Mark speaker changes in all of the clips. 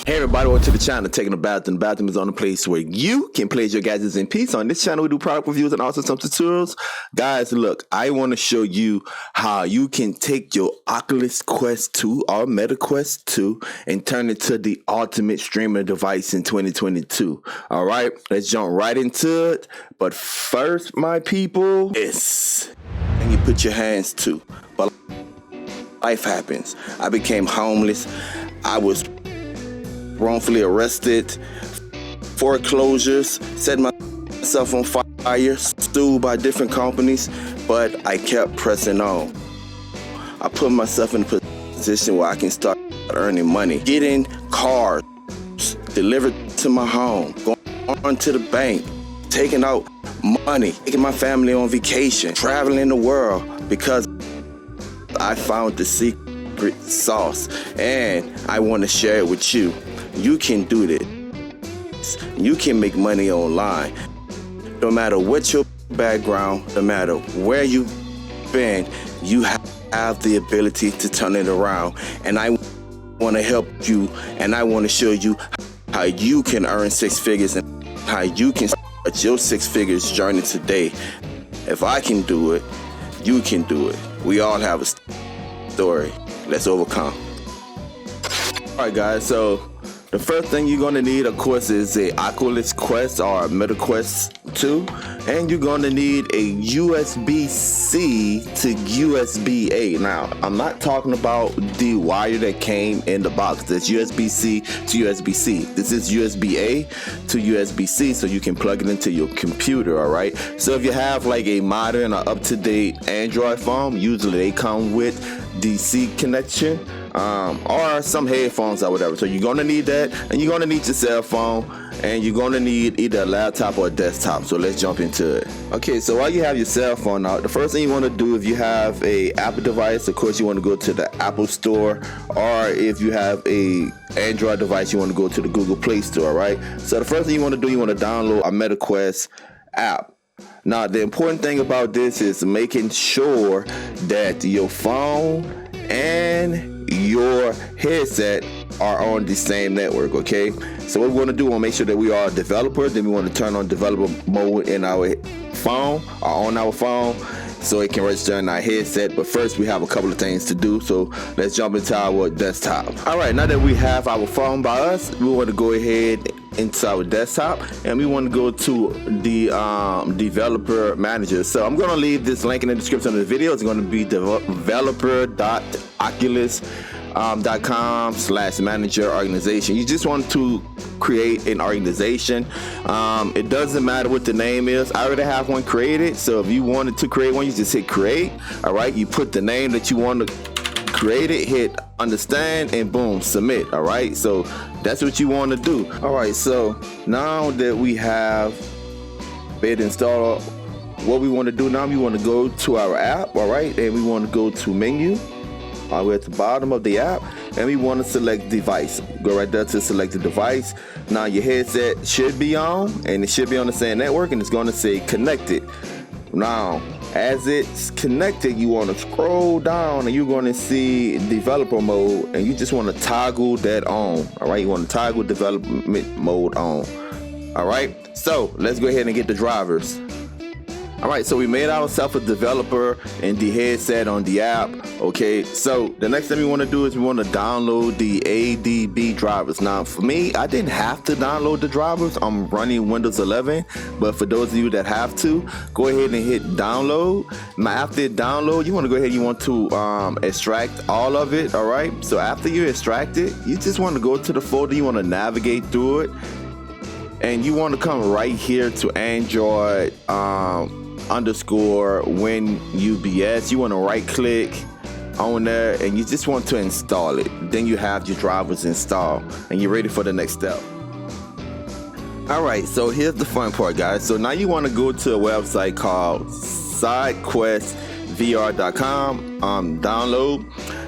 Speaker 1: Hey everybody, welcome to the channel, Taking a Bathroom. The bathroom is on the place where you can place your gadgets in peace. On this channel, we do product reviews and also some tutorials. Guys, look, I want to show you how you can take your Oculus Quest 2 or Metaquest 2 and turn it to the ultimate streaming device in 2022. All right, let's jump right into it. But first, my people, this thing you put your hands to. But life happens. I became homeless. I was wrongfully arrested, foreclosures, set myself on fire, sued by different companies, but I kept pressing on. I put myself in a position where I can start earning money, getting cars delivered to my home, going to the bank, taking out money, taking my family on vacation, traveling the world, because I found the secret sauce and I want to share it with you. You can do this. You can make money online. No matter what your background, no matter where you've been, you have the ability to turn it around. And I want to help you, and I want to show you how you can earn six figures and how you can start your six figures journey today. If I can do it, you can do it. We all have a story. Let's overcome. All right, guys, so the first thing you're going to need, of course, is a Oculus Quest or a Metaquest 2, and you're going to need a USB-C to USB-A. Now, I'm not talking about the wire that came in the box. That's USB-C to USB-C. This is USB-A to USB-C, so you can plug it into your computer, all right? So if you have like a modern or up-to-date Android phone, usually they come with DC connection. Or some headphones or whatever. So you're gonna need that, and you're gonna need your cell phone, and you're gonna need either a laptop or a desktop. So let's jump into it. Okay, so while you have your cell phone out, the first thing you want to do, if you have a Apple device, of course you want to go to the Apple Store, or if you have a Android device, you want to go to the Google Play Store. All right. So the first thing you want to do, you want to download a Metaquest app. Now, the important thing about this is making sure that your phone and your headset are on the same network. Okay, so what we want to do, we want to make sure that we are a developer. Then we want to turn on developer mode in our phone or on our phone so it can register in our headset. But first, we have a couple of things to do, so let's jump into our desktop. All right, now that we have our phone by us, we want to go ahead into our desktop, and we want to go to the developer manager. So I'm going to leave this link in the description of the video. It's going to be developer.oculus.com/manager organization. You just want to create an organization. It doesn't matter what the name is. I already have one created, so if you wanted to create one, you just hit create. All right, you put the name that you want to create it, hit understand, and boom, submit. All right, so that's what you want to do. All right, so now that we have it installed, what we want to do now, we want to go to our app. All right, and we want to go to menu. We're at the bottom of the app, and we want to select device. Go right there to select the device. Now your headset should be on, and it should be on the same network, and it's going to say connected. Now, as it's connected, you want to scroll down, and you're going to see developer mode, and you just want to toggle that on. All right, you want to toggle development mode on. All right, so let's go ahead and get the drivers. All right, so we made ourselves a developer in the headset on the app. Okay, so the next thing we want to do is we want to download the ADB drivers. Now, for me, I didn't have to download the drivers. I'm running Windows 11, but for those of you that have to, go ahead and hit download. Now, after download, you want to go ahead and you want to extract all of it. All right, so after you extract it, you just want to go to the folder. You want to navigate through it, and you want to come right here to Android underscore win UBS. You want to right click on there, and you just want to install it. Then you have your drivers installed, and you're ready for the next step. All right, so here's the fun part, guys. So now you want to go to a website called sidevr.com, download.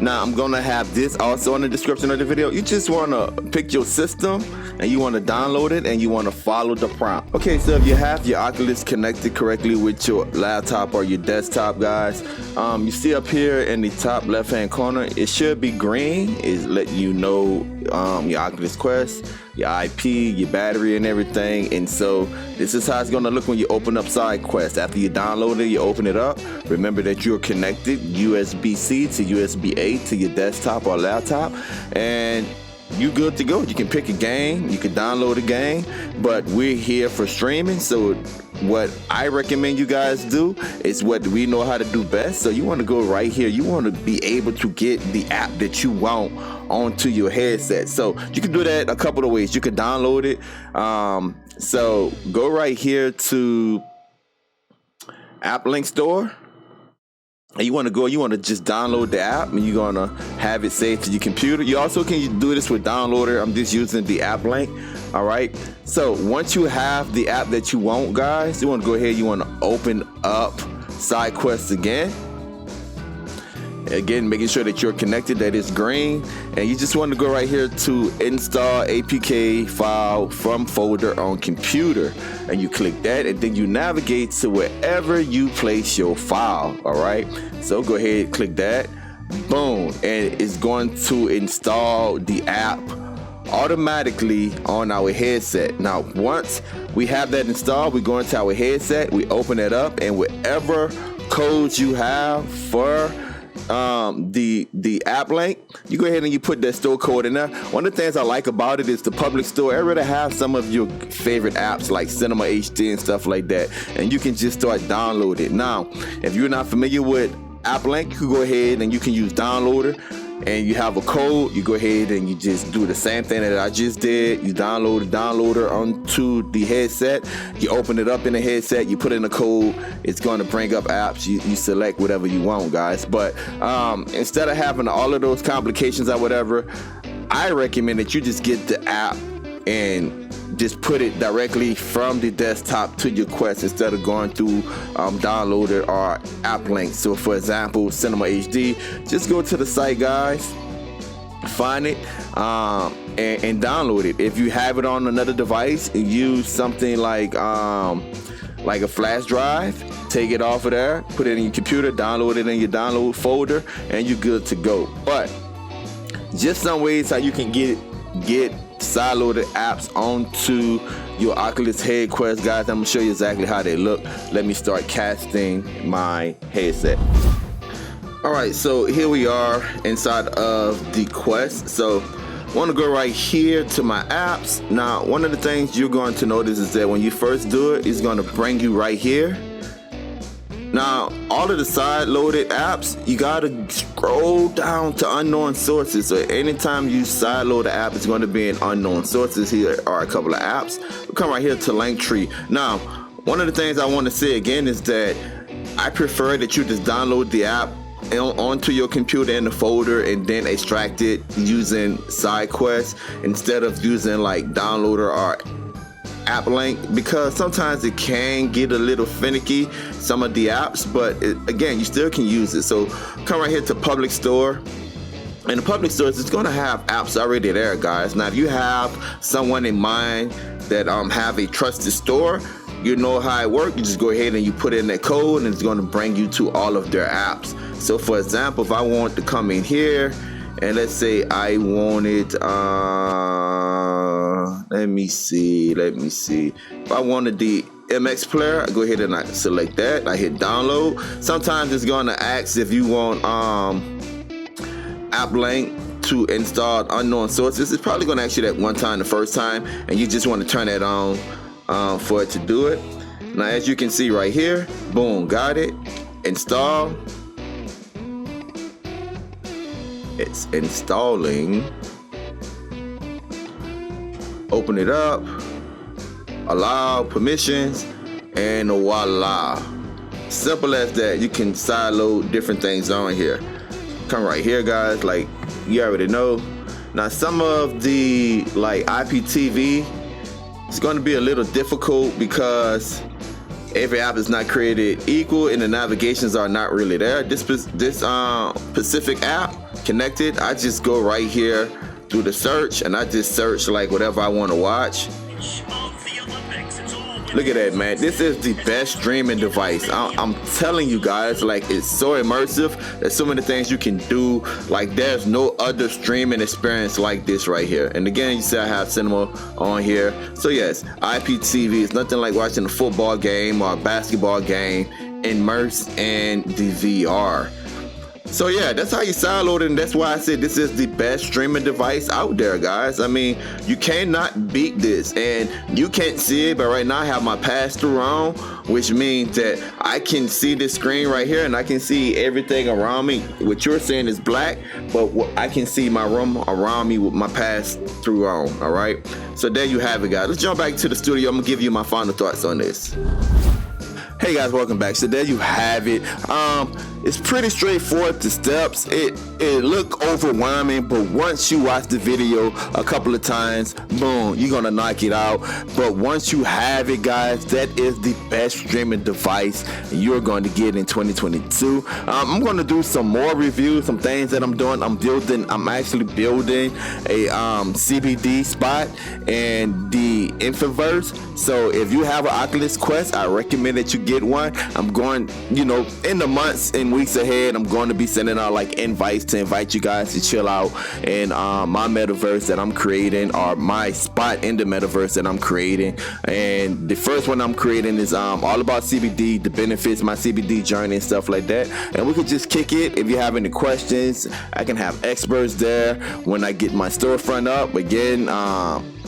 Speaker 1: Now I'm gonna have this also in the description of the video. You just want to pick your system, and you want to download it and you want to follow the prompt. Okay, so if you have your Oculus connected correctly with your laptop or your desktop, guys, you see up here in the top left hand corner, it should be green. It's letting you know your Oculus Quest, your IP, your battery, and everything. And so this is how it's going to look when you open up Sidequest. After you download it, you open it up. Remember that you're connected USB-C to USB-A to your desktop or laptop, and you good to go. You can pick a game, you can download a game, but we're here for streaming. So what I recommend you guys do is what we know how to do best. So you want to go right here. You want to be able to get the app that you want onto your headset. So you can do that a couple of ways. You can download it. So go right here to App Link Store. And you want to just download the app, and you're going to have it saved to your computer. You also can do this with Downloader. I'm just using the app link. All right. So once you have the app that you want, guys, you want to go ahead. You want to open up Sidequest again. Again, making sure that you're connected, that is green. And you just want to go right here to install APK file from folder on computer. And you click that, and then you navigate to wherever you place your file. All right. So go ahead, click that. Boom. And it's going to install the app automatically on our headset. Now, once we have that installed, we go into our headset, we open it up, and whatever codes you have for the app link, you go ahead and you put that store code in there. One of the things I like about it is the public store. I already have some of your favorite apps like Cinema HD and stuff like that, and you can just start downloading it. Now, if you're not familiar with app link, you can go ahead and you can use Downloader, and you have a code. You go ahead and you just do the same thing that I just did. You download the downloader onto the headset. You open it up in the headset. You put in the code. It's going to bring up apps. You select whatever you want, guys. But instead of having all of those complications or whatever, I recommend that you just get the app and just put it directly from the desktop to your Quest instead of going through Downloader or app links. So for example, Cinema HD, just go to the site, guys, find it and download it. If you have it on another device, use something like a flash drive, take it off of there, put it in your computer, download it in your download folder, and you're good to go. But just some ways how you can get side-loaded apps onto your Oculus Head Quest, guys. I'm gonna show you exactly how they look. Let me start casting my headset. All right, so here we are inside of the Quest. So I want to go right here to my apps. Now, one of the things you're going to notice is that when you first do it, it's going to bring you right here. Now, all of the side-loaded apps, you gotta scroll down to unknown sources. So anytime you side-load an app, it's going to be in unknown sources. Here are a couple of apps. We'll come right here to Linktree. Now, one of the things I want to say again is that I prefer that you just download the app onto your computer in the folder and then extract it using Sidequest instead of using like Downloader or app link, because sometimes it can get a little finicky, some of the apps, but again, you still can use it. So come right here to public store. In the public stores, it's going to have apps already there, guys. Now, if you have someone in mind that have a trusted store, you know how it works. You just go ahead and you put in that code, and it's going to bring you to all of their apps. So for example, if I want to come in here and let's say I wanted let me see. If I wanted the MX player, I go ahead and I select that. I hit download. Sometimes it's going to ask if you want app link to install unknown sources. It's probably going to ask you that one time the first time, and you just want to turn that on for it to do it. Now, as you can see right here, boom, got it. Install. It's installing. Open it up, allow permissions, and voila. Simple as that. You can sideload different things on here. Come right here, guys, like you already know. Now, some of the like IPTV, it's going to be a little difficult because every app is not created equal and the navigations are not really there. This specific app connected, I just go right here do the search, and I just search like whatever I want to watch. Look at that, man. This is the best streaming device. I'm telling you guys, like, it's so immersive. There's so many things you can do. Like, there's no other streaming experience like this right here. And again, you see I have cinema on here. So yes, IPTV is nothing like watching a football game or a basketball game immersed in the VR. So yeah, that's how you sideload it, and that's why I said this is the best streaming device out there, guys. I mean, you cannot beat this, and you can't see it, but right now I have my pass-through on, which means that I can see this screen right here, and I can see everything around me. What you're seeing is black, but I can see my room around me with my pass-through on, all right? So there you have it, guys. Let's jump back to the studio. I'm gonna give you my final thoughts on this. Hey guys, welcome back. So there you have it. It's pretty straightforward, the steps. It look overwhelming, but once you watch the video a couple of times, boom, you're gonna knock it out. But once you have it, guys, that is the best streaming device you're going to get in 2022. I'm gonna do some more reviews, some things that I'm doing. I'm actually building a CBD spot and the Infoverse. So if you have an Oculus Quest, I recommend that you get one. I'm going, in the months and weeks ahead, I'm going to be sending out like invites to invite you guys to chill out in my metaverse that I'm creating, or my spot in the metaverse that I'm creating. And the first one I'm creating is all about CBD, the benefits, my CBD journey and stuff like that. And we could just kick it. If you have any questions, I can have experts there when I get my storefront up. Again,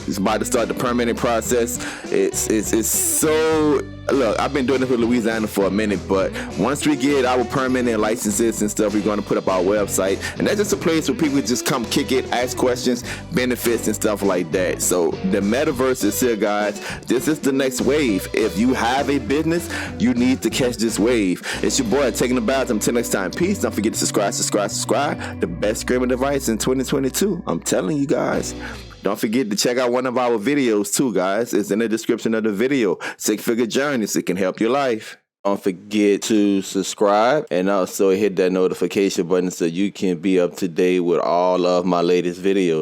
Speaker 1: it's about to start the permitting process. It's so, look, I've been doing this with Louisiana for a minute, but once we get our permitting licenses and stuff, we're going to put up our website, and that's just a place where people just come kick it, ask questions, benefits and stuff like that. So the metaverse is here, guys. This is the next wave. If you have a business, you need to catch this wave. It's your boy taking a bath. Until next time, peace. Don't forget to subscribe. The best streaming device in 2022. I'm telling you guys. Don't forget to check out one of our videos too, guys. It's in the description of the video. Six-figure journeys. It can help your life. Don't forget to subscribe and also hit that notification button so you can be up to date with all of my latest videos.